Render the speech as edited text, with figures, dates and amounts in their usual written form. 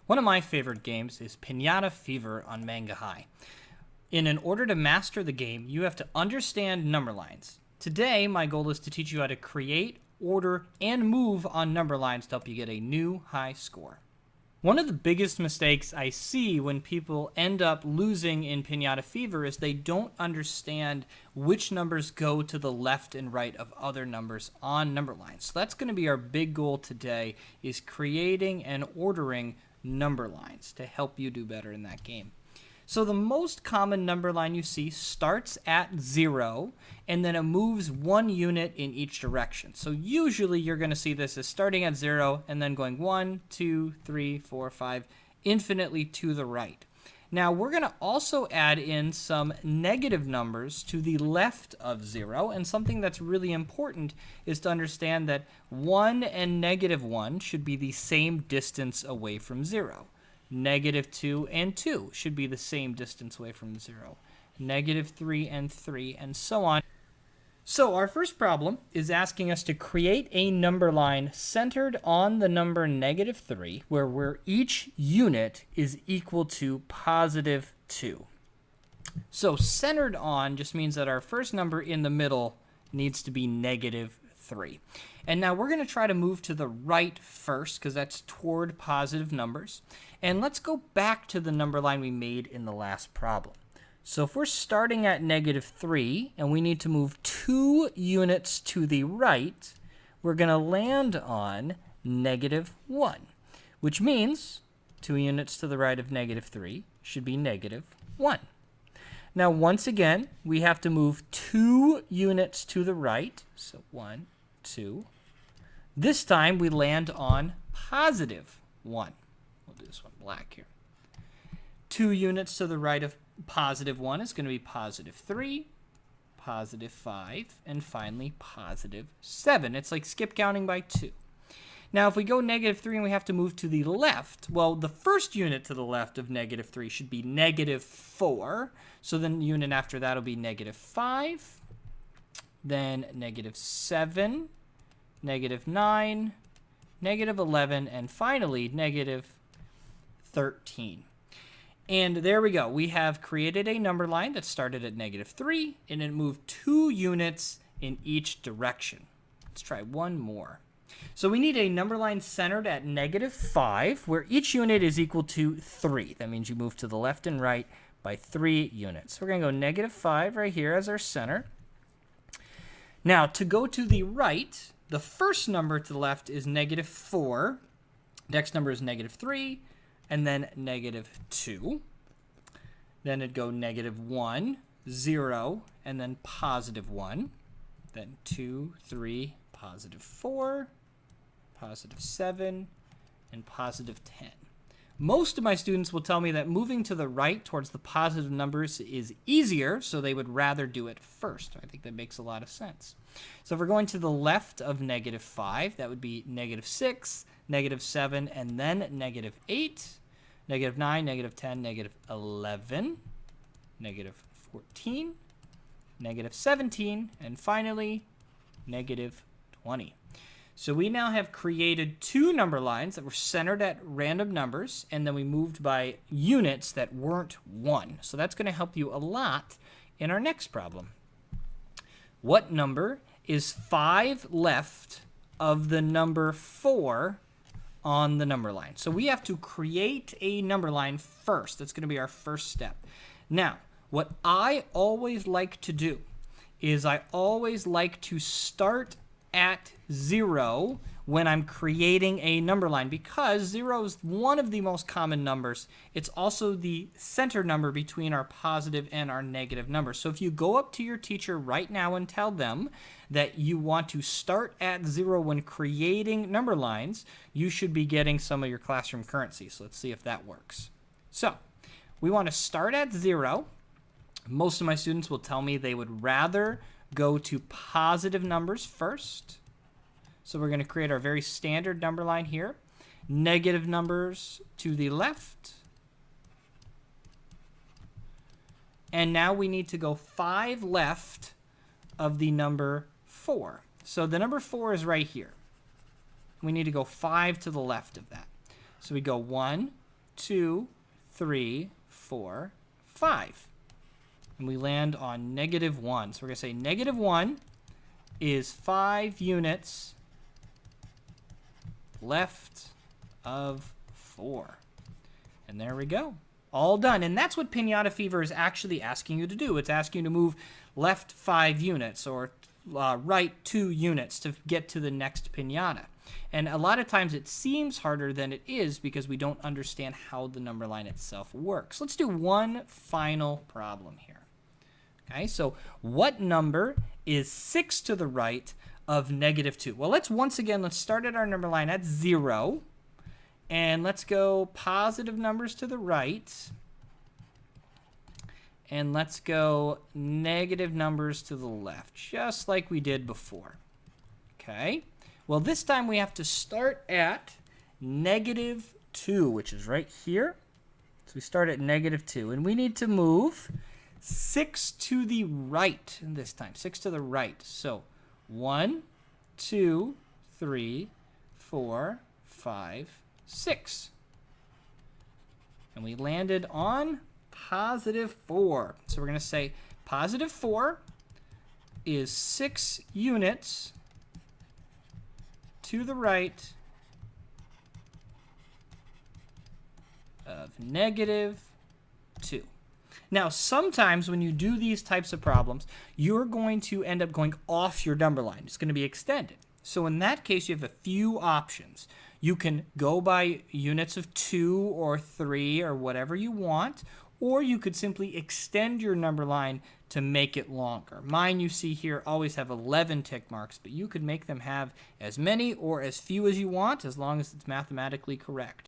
One of my favorite games is Pinata Fever on Manga High. In order to master the game, you have to understand number lines. Today, my goal is to teach you how to create, order, and move on number lines to help you get a new high score. One of the biggest mistakes I see when people end up losing in Pinata Fever is they don't understand which numbers go to the left and right of other numbers on number lines. So that's going to be our big goal today, is creating and ordering number lines to help you do better in that game. So the most common number line you see starts at 0, and then it moves 1 unit in each direction. So usually you're going to see this as starting at 0 and then going 1, 2, 3, 4, 5, infinitely to the right. Now we're going to also add in some negative numbers to the left of 0, and something that's really important is to understand that 1 and -1 should be the same distance away from 0. -2 and 2 should be the same distance away from 0. -3 and 3, and so on. So our first problem is asking us to create a number line centered on the number -3, where each unit is equal to +2. So centered on just means that our first number in the middle needs to be -3. And now we're going to try to move to the right first, because that's toward positive numbers. And let's go back to the number line we made in the last problem. So if we're starting at -3 and we need to move 2 units to the right, we're going to land on -1, which means 2 units to the right of -3 should be -1. Now, once again, we have to move 2 units to the right. So 1, 2. This time we land on +1. We'll do this one black here. 2 units to the right of +1 is going to be +3, +5, and finally +7. It's like skip counting by 2. Now, if we go -3 and we have to move to the left, well, the first unit to the left of -3 should be -4. So then the unit after that will be -5, then -7, -9, -11, and finally -13. And there we go. We have created a number line that started at -3, and it moved 2 units in each direction. Let's try one more. So we need a number line centered at -5, where each unit is equal to 3. That means you move to the left and right by 3 units. We're going to go -5 right here as our center. Now, to go to the right, the first number to the left is -4. Next number is -3, and then -2. Then it'd go -1, 0, and then +1. Then 2, 3, +4, +7, and +10. Most of my students will tell me that moving to the right towards the positive numbers is easier, so they would rather do it first. I think that makes a lot of sense. So if we're going to the left of -5, that would be -6, -7, and then -8, -9, -10, -11, -14, -17, and finally -20. So we now have created 2 number lines that were centered at random numbers, and then we moved by units that weren't 1. So that's going to help you a lot in our next problem. What number is 5 left of the number 4 on the number line? So we have to create a number line first. That's going to be our first step. Now, what I always like to do is I always like to start at 0 when I'm creating a number line, because 0 is one of the most common numbers. It's also the center number between our positive and our negative numbers. So if you go up to your teacher right now and tell them that you want to start at 0 when creating number lines, you should be getting some of your classroom currency. So let's see if that works. So we want to start at 0. Most of my students will tell me they would rather go to positive numbers first. So we're going to create our very standard number line here. Negative numbers to the left. And now we need to go 5 left of the number 4. So the number 4 is right here. We need to go 5 to the left of that. So we go 1, 2, 3, 4, 5. And we land on -1. So we're going to say -1 is 5 units left of 4. And there we go. All done. And that's what Pinata Fever is actually asking you to do. It's asking you to move left 5 units or right 2 units to get to the next pinata. And a lot of times it seems harder than it is because we don't understand how the number line itself works. Let's do one final problem here. Okay, so what number is 6 to the right of -2? Well, let's start at our number line at 0. And let's go positive numbers to the right. And let's go negative numbers to the left, just like we did before. Okay. Well, this time we have to start at -2, which is right here. So we start at -2. And we need to move 6 to the right this time. 6 to the right. So 1, 2, 3, 4, 5, 6. And we landed on +4. So we're going to say +4 is 6 units to the right of -2. Now, sometimes when you do these types of problems, you're going to end up going off your number line. It's going to be extended. So in that case, you have a few options. You can go by units of 2 or 3 or whatever you want, or you could simply extend your number line to make it longer. Mine, you see here, always have 11 tick marks, but you could make them have as many or as few as you want, as long as it's mathematically correct.